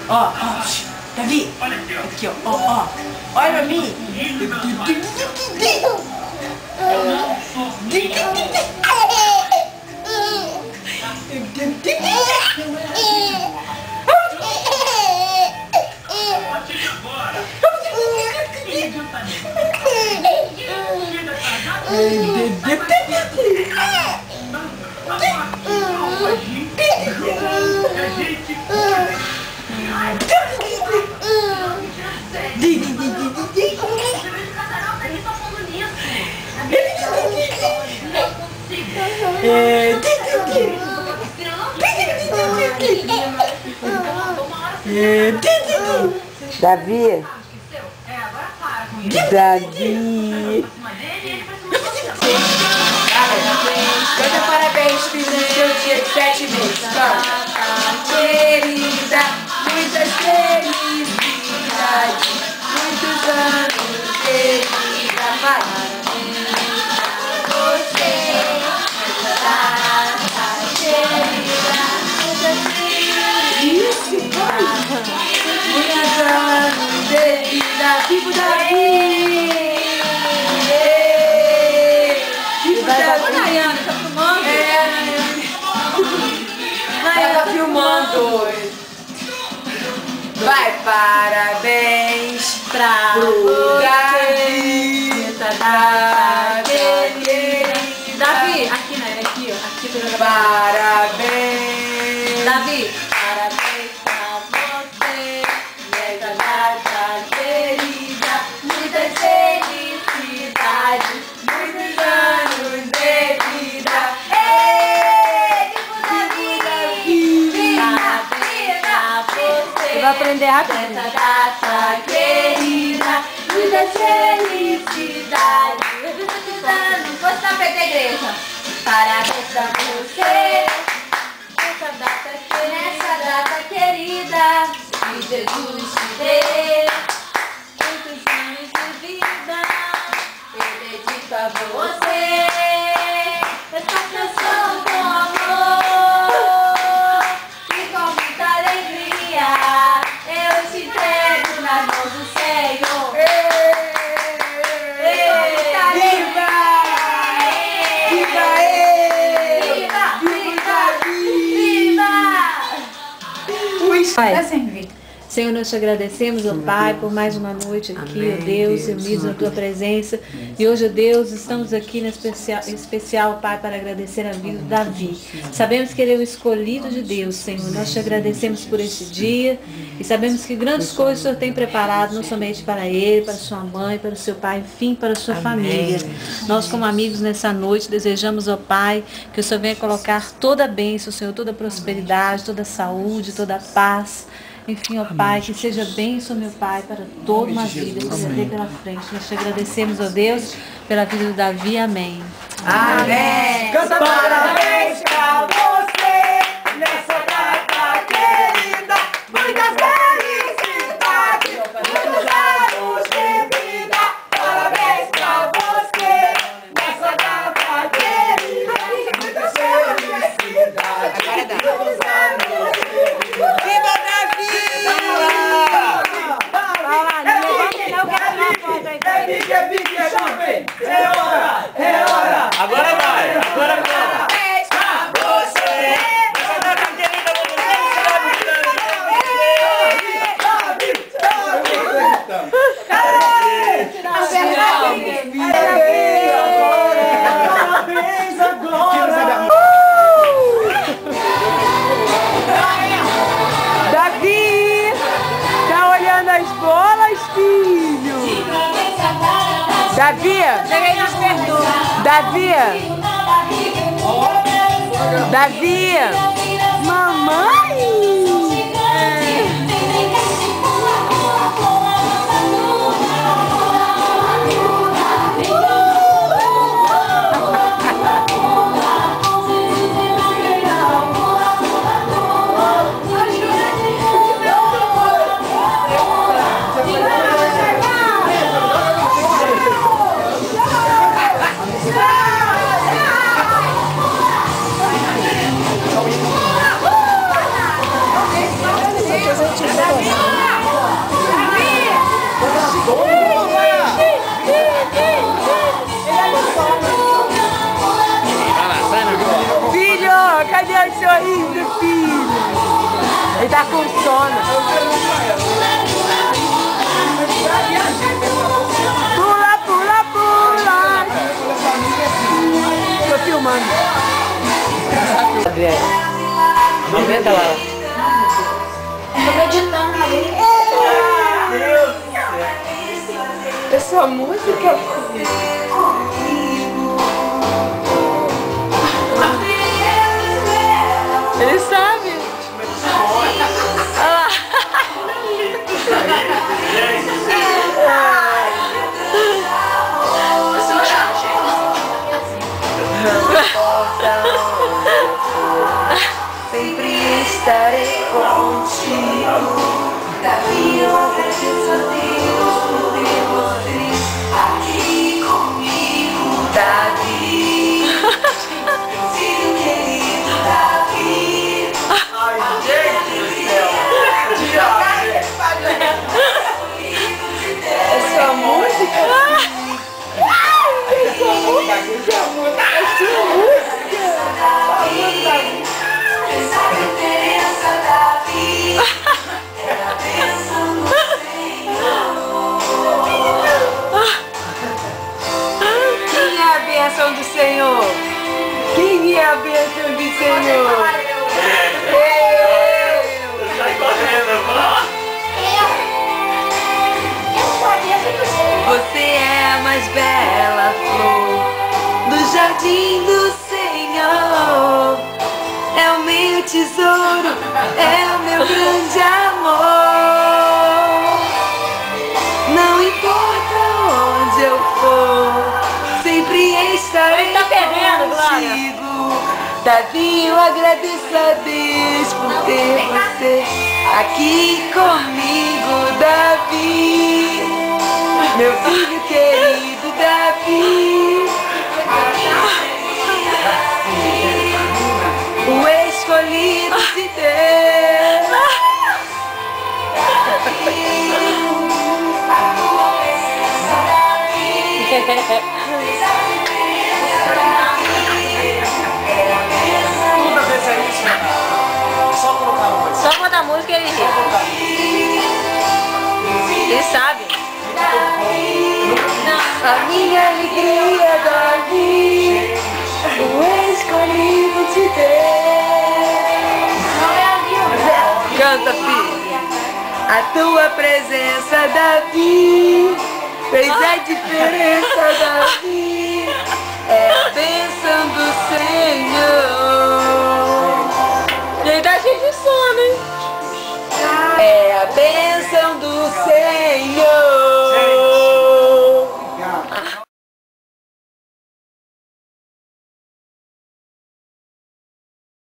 Ó, Davi, aqui, ó. Olha pra mim. Davi. Davi. Canta parabéns, filho, no seu dia de 7 meses. Querida, muitas felicidades, muitos anos, querida, parabéns a você, querida, muitas felicidades, muitos anos de vida, vivo Davi! Mariana, tá filmando? Ela tá filmando. Vai, parabéns pra Davi. Davi, aqui, né? Aqui, ó. Aqui, Parabéns. Davi. Parabéns pra você. Nessa data querida. Muitas felicidades. Muitos anos de vida. Você vai aprender rápido. Nessa data querida, muitas felicidades. Não fosse na frente da igreja. Parabéns pra você. Nessa data querida, que Jesus te dê muitos anos de vida. Eu dedico a você essa canção com amor e com muita alegria. Eu te entrego nas mãos do Senhor. Viva! Viva! Viva! Pai. Viva! Senhor, nós te agradecemos, ó Pai, por mais uma noite aqui, ó Deus, reunidos na Tua presença. E hoje, ó Deus, estamos aqui em especial, Pai, para agradecer a vida de Davi. Sabemos que ele é o escolhido de Deus, Senhor. Nós te agradecemos por esse dia e sabemos que grandes coisas o Senhor tem preparado, não somente para ele, para sua mãe, para o seu pai, enfim, para a sua família. Nós, como amigos nessa noite, desejamos, ó Pai, que o Senhor venha colocar toda a bênção, Senhor, toda a prosperidade, toda a saúde, toda a paz. Enfim, ó Pai, que seja bênção, meu Pai, para toda uma vida que você tem pela frente. Nós te agradecemos, ó Deus, pela vida do Davi. Amém. Amém! Canta parabéns pra você nessa data querida. Muitas felicidades, muitos anos de vida. Parabéns pra você nessa data querida. Muitas felicidades, muitos anos de vida. Viva Davi! Agora vai! Agora vai! Parabéns pra você! Essa data querida, Parabéns agora! Davi, tá olhando as bolas, filho? Davi, Davi, Davi, mamãe. Tá com sono. Pula, pula, pula. Tô filmando. Aumenta lá. Tô meditando ali. Essa música. Ele sabe. Sempre estarei contigo. Davi, eu agradeço a Deus por ter você aqui comigo. Davi, filho querido Davi. Ai, gente do céu. Essa música. Essa diferença Davi. Era a bênção do Quem é a bênção do Senhor? Quem é a bênção do Senhor? Sai correndo, Você é a mais bela flor do jardim do Senhor. É o meu tesouro, é o meu grande amor. Não importa onde eu for, sempre estarei contigo. Davi, eu agradeço a Deus por ter você aqui comigo, Davi. Meu filho querido Davi, o escolhido de Deus. Toda vez é isso, né? Só colocar uma. Só quando a música ele ri. Ele sabe. A minha alegria, Davi, o escolhido de Deus. Canta, filho. A tua presença, Davi, fez a diferença, Davi.